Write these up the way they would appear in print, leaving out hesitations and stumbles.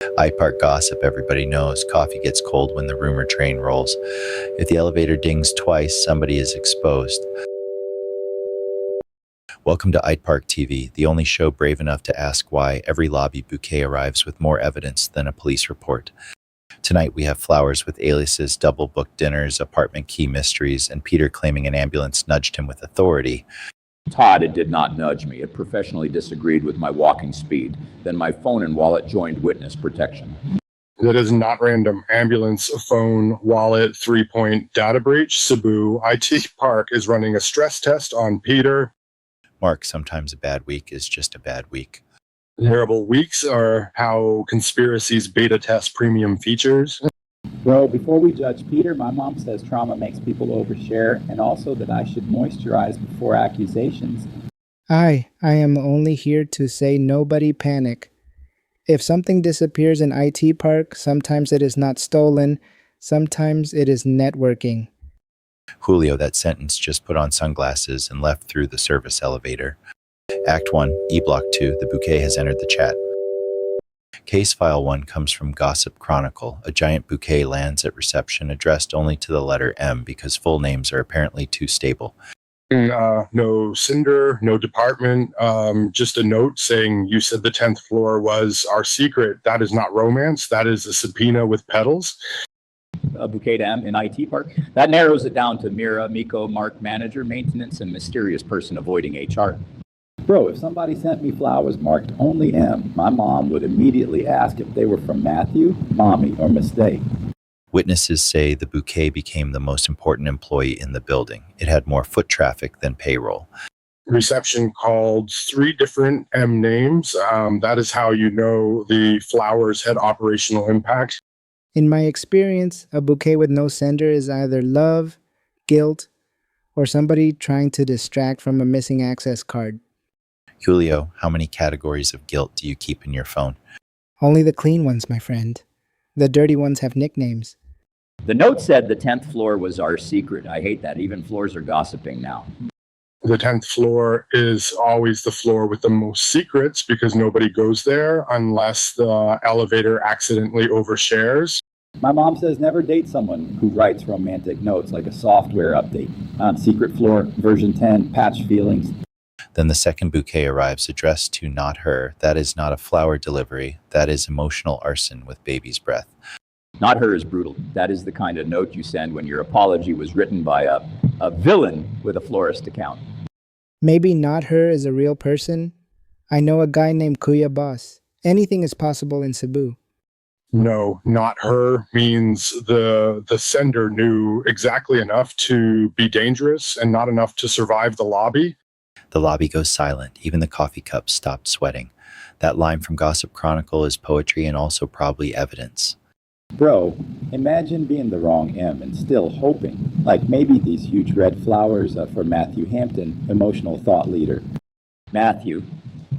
IT Park gossip everybody knows. Coffee gets cold when the rumor train rolls. If the elevator dings twice, somebody is exposed. Welcome to ITPARKTV, the only show brave enough to ask why every lobby bouquet arrives with more evidence than a police report. Tonight we have flowers with aliases, double-booked dinners, apartment key mysteries, and Peter claiming an ambulance nudged him with authority. Todd, it did not nudge me. It professionally disagreed with my walking speed. Then my phone and wallet joined witness protection. That is not random. Ambulance, phone, wallet, 3-point data breach. Cebu IT Park is running a stress test on Peter. Marc, sometimes a bad week is just a bad week. Terrible weeks are how conspiracies beta test premium features. Bro, before we judge Peter, my mom says trauma makes people overshare, and also that I should moisturize before accusations. I am only here to say nobody panic. If something disappears in IT Park, sometimes it is not stolen, sometimes it is networking. Julio, that sentence, just put on sunglasses and left through the service elevator. Act 1, E-Block 2, the bouquet has entered the chat. Case File 1 comes from Gossip Chronicle. A giant bouquet lands at reception addressed only to the letter M because full names are apparently too stable. No sender, no department, just a note saying you said the 10th floor was our secret. That is not romance. That is a subpoena with petals. A bouquet to M in IT Park. That narrows it down to Mira, Miko, Marc, manager, maintenance, and mysterious person avoiding HR. Bro, if somebody sent me flowers marked only M, my mom would immediately ask if they were from Matthew, Mommy, or Mistake. Witnesses say the bouquet became the most important employee in the building. It had more foot traffic than payroll. Reception called 3 different M names. That is how you know the flowers had operational impact. In my experience, a bouquet with no sender is either love, guilt, or somebody trying to distract from a missing access card. Julio, how many categories of guilt do you keep in your phone? Only the clean ones, my friend. The dirty ones have nicknames. The note said the 10th floor was our secret. I hate that. Even floors are gossiping now. The 10th floor is always the floor with the most secrets because nobody goes there unless the elevator accidentally overshares. My mom says never date someone who writes romantic notes like a software update. On secret floor, version 10, patch feelings. Then the second bouquet arrives addressed to not her. That is not a flower delivery. That is emotional arson with baby's breath. Not her is brutal. That is the kind of note you send when your apology was written by a villain with a florist account. Maybe not her is a real person. I know a guy named Kuya Boss. Anything is possible in Cebu. No, not her means the sender knew exactly enough to be dangerous and not enough to survive the lobby. The lobby goes silent. Even the coffee cups stopped sweating. That line from Gossip Chronicle is poetry and also probably evidence. Bro, imagine being the wrong M and still hoping. Like maybe these huge red flowers are for Matthew Hampton, emotional thought leader. Matthew,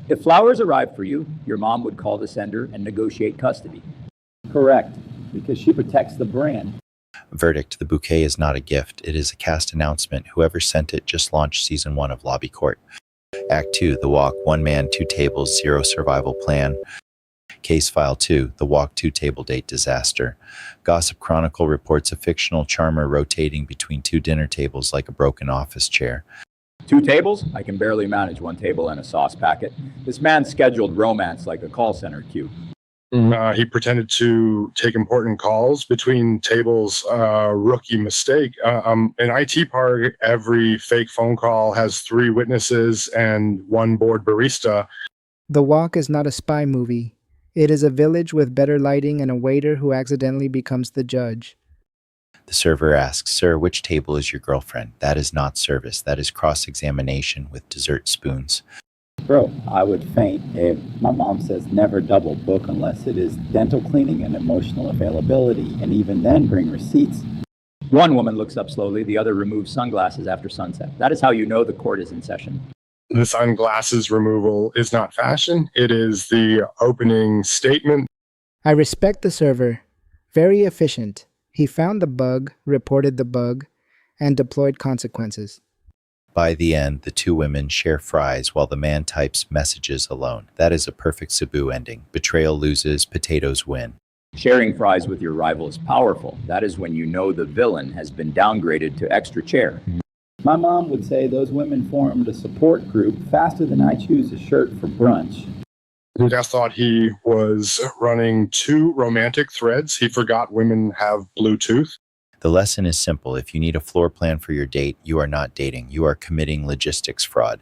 if flowers arrived for you, your mom would call the sender and negotiate custody. Correct, because she protects the brand. Verdict, the bouquet is not a gift. It is a cast announcement. Whoever sent it just launched season 1 of Lobby Court. Act 2, The Walk, 1 man, 2 tables, 0 survival plan. Case File 2, The Walk 2 table date disaster. Gossip Chronicle reports a fictional charmer rotating between 2 dinner tables like a broken office chair. 2 tables? I can barely manage 1 table and a sauce packet. This man scheduled romance like a call center queue. He pretended to take important calls between tables, rookie mistake. In IT Park, every fake phone call has 3 witnesses and 1 bored barista. The Walk is not a spy movie. It is a village with better lighting and a waiter who accidentally becomes the judge. The server asks, "Sir, which table is your girlfriend?" That is not service. That is cross-examination with dessert spoons. Bro, I would faint if my mom says never double book unless it is dental cleaning and emotional availability, and even then bring receipts. 1 woman looks up slowly, the other removes sunglasses after sunset. That is how you know the court is in session. The sunglasses removal is not fashion. It is the opening statement. I respect the server. Very efficient. He found the bug, reported the bug, and deployed consequences. By the end, the two women share fries while the man types messages alone. That is a perfect Cebu ending. Betrayal loses, potatoes win. Sharing fries with your rival is powerful. That is when you know the villain has been downgraded to extra chair. My mom would say those women formed a support group faster than I choose a shirt for brunch. Death thought he was running two romantic threads. He forgot women have Bluetooth. The lesson is simple. If you need a floor plan for your date, you are not dating. You are committing logistics fraud.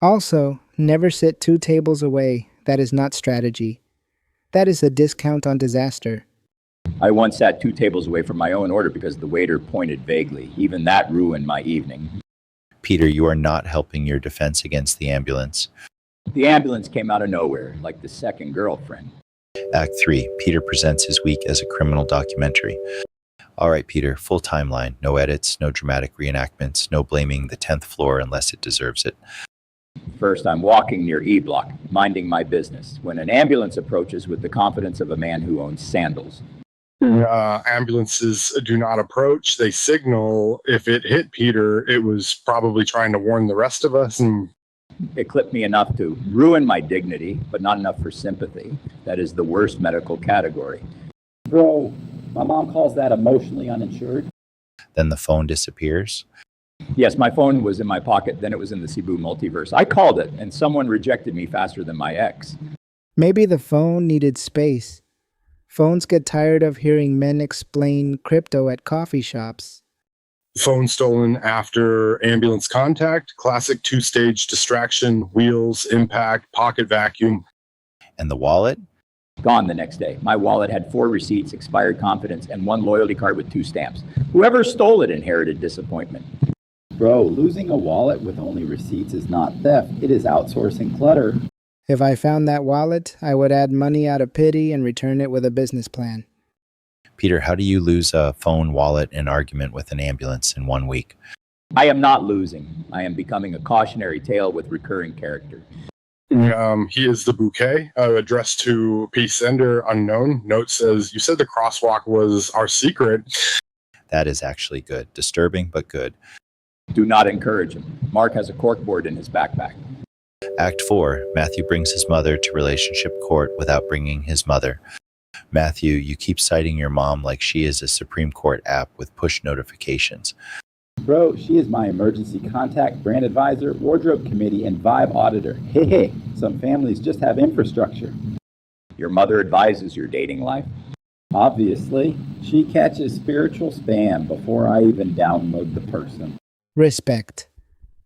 Also, never sit 2 tables away. That is not strategy. That is a discount on disaster. I once sat 2 tables away from my own order because the waiter pointed vaguely. Even that ruined my evening. Peter, you are not helping your defense against the ambulance. The ambulance came out of nowhere, like the second girlfriend. Act 3. Peter presents his week as a criminal documentary. All right, Peter, full timeline. No edits, no dramatic reenactments, no blaming the 10th floor unless it deserves it. First, I'm walking near E Block, minding my business, when an ambulance approaches with the confidence of a man who owns sandals. Ambulances do not approach. They signal. If it hit Peter, it was probably trying to warn the rest of us. And It clipped me enough to ruin my dignity, but not enough for sympathy. That is the worst medical category. Bro, my mom calls that emotionally uninsured. Then the phone disappears. Yes, my phone was in my pocket, then it was in the Cebu multiverse. I called it, and someone rejected me faster than my ex. Maybe the phone needed space. Phones get tired of hearing men explain crypto at coffee shops. phone stolen after ambulance contact. Classic 2-stage distraction, wheels, impact, pocket vacuum. And the wallet? Gone the next day. My wallet had 4 receipts, expired confidence, and 1 loyalty card with 2 stamps. Whoever stole it inherited disappointment. Bro, losing a wallet with only receipts is not theft. It is outsourcing clutter. If I found that wallet, I would add money out of pity and return it with a business plan. Peter, how do you lose a phone, wallet, and argument with an ambulance in 1 week? I am not losing. I am becoming a cautionary tale with recurring character. He is the bouquet, addressed to peace sender unknown. Note says, you said the crosswalk was our secret. That is actually good. Disturbing, but good. Do not encourage him. Marc has a corkboard in his backpack. Act 4. Matthew brings his mother to relationship court without bringing his mother. Matthew, you keep citing your mom like she is a Supreme Court app with push notifications. Bro, she is my emergency contact, brand advisor, wardrobe committee, and vibe auditor. Hey, some families just have infrastructure. Your mother advises your dating life? Obviously, she catches spiritual spam before I even download the person. Respect.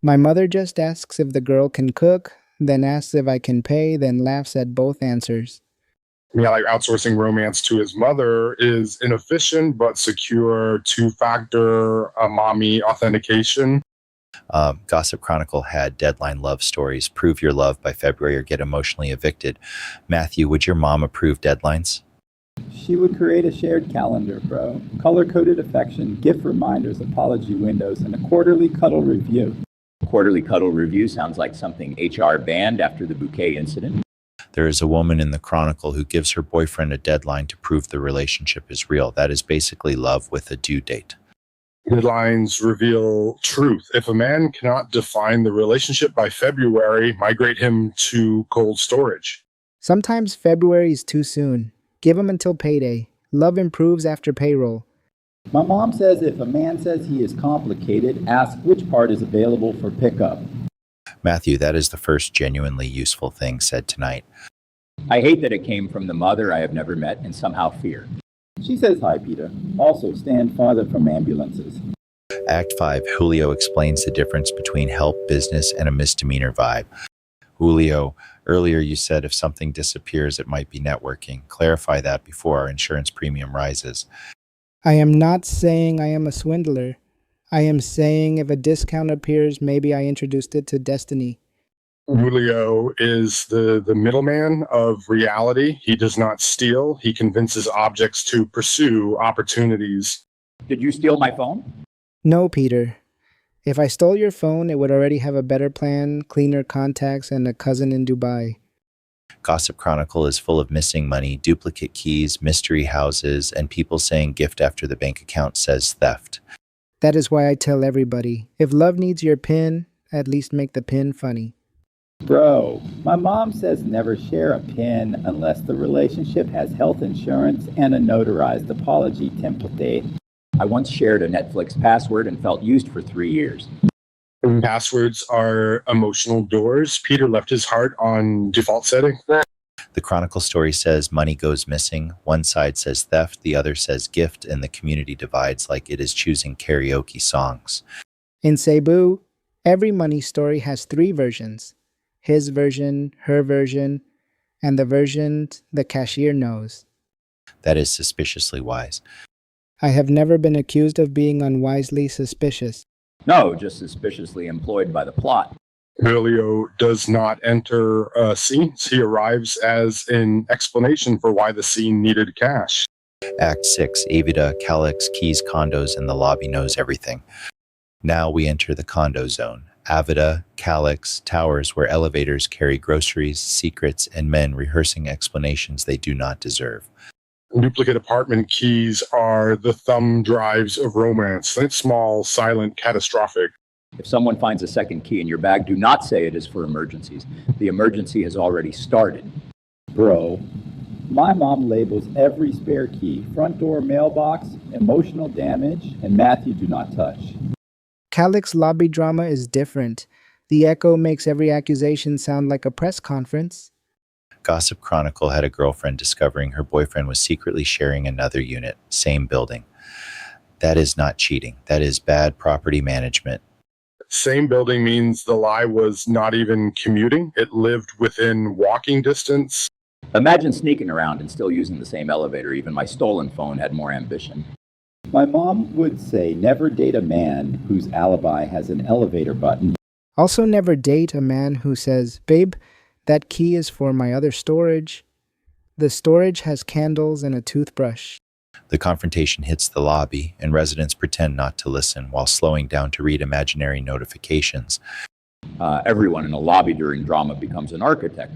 My mother just asks if the girl can cook, then asks if I can pay, then laughs at both answers. Yeah, like outsourcing romance to his mother is inefficient but secure 2-factor mommy authentication. Gossip Chronicle had deadline love stories. Prove your love by February or get emotionally evicted. Matthew, would your mom approve deadlines? She would create a shared calendar, bro. Color-coded affection, gift reminders, apology windows, and a quarterly cuddle review. Quarterly cuddle review sounds like something HR banned after the bouquet incident. There is a woman in the Chronicle who gives her boyfriend a deadline to prove the relationship is real. That is basically love with a due date. Deadlines reveal truth. If a man cannot define the relationship by February, migrate him to cold storage. Sometimes February is too soon. Give him until payday. Love improves after payroll. My mom says if a man says he is complicated, ask which part is available for pickup. Matthew, that is the first genuinely useful thing said tonight. I hate that it came from the mother I have never met and somehow fear. She says hi, Peter. Also, stand farther from ambulances. Act 5. Julio explains the difference between help, business, and a misdemeanor vibe. Julio, earlier you said if something disappears, it might be networking. Clarify that before our insurance premium rises. I am not saying I am a swindler. I am saying if a discount appears, maybe I introduced it to destiny. Julio is the middleman of reality. He does not steal. He convinces objects to pursue opportunities. Did you steal my phone? No, Peter. If I stole your phone, it would already have a better plan, cleaner contacts, and a cousin in Dubai. Gossip Chronicle is full of missing money, duplicate keys, mystery houses, and people saying gift after the bank account says theft. That is why I tell everybody, if love needs your PIN, at least make the pin funny. Bro, my mom says never share a PIN unless the relationship has health insurance and a notarized apology template. I once shared a Netflix password and felt used for 3 years. Passwords are emotional doors. Peter left his heart on default setting. The Chronicle story says money goes missing. One side says theft, the other says gift, and the community divides like it is choosing karaoke songs. In Cebu, every money story has 3 versions: his version, her version, and the version the cashier knows. That is suspiciously wise. I have never been accused of being unwisely suspicious. No, just suspiciously employed by the plot. Julio does not enter scenes. He arrives as an explanation for why the scene needed cash. Act 6, Avida, Calix, Keys, Condos, and the lobby knows everything. Now we enter the condo zone. Avida, Calix, towers where elevators carry groceries, secrets, and men rehearsing explanations they do not deserve. Duplicate apartment keys are the thumb drives of romance. Think small, silent, catastrophic. If someone finds a second key in your bag, do not say it is for emergencies. The emergency has already started. Bro, my mom labels every spare key: front door, mailbox, emotional damage, and Matthew do not touch. Calix lobby drama is different. The echo makes every accusation sound like a press conference. Gossip Chronicle had a girlfriend discovering her boyfriend was secretly sharing another unit, same building. That is not cheating. That is bad property management. Same building means the lie was not even commuting. It lived within walking distance. Imagine sneaking around and still using the same elevator. Even my stolen phone had more ambition. My mom would say never date a man whose alibi has an elevator button. Also, never date a man who says, "Babe, that key is for my other storage." The storage has candles and a toothbrush. The confrontation hits the lobby, and residents pretend not to listen while slowing down to read imaginary notifications. Everyone in a lobby during drama becomes an architect.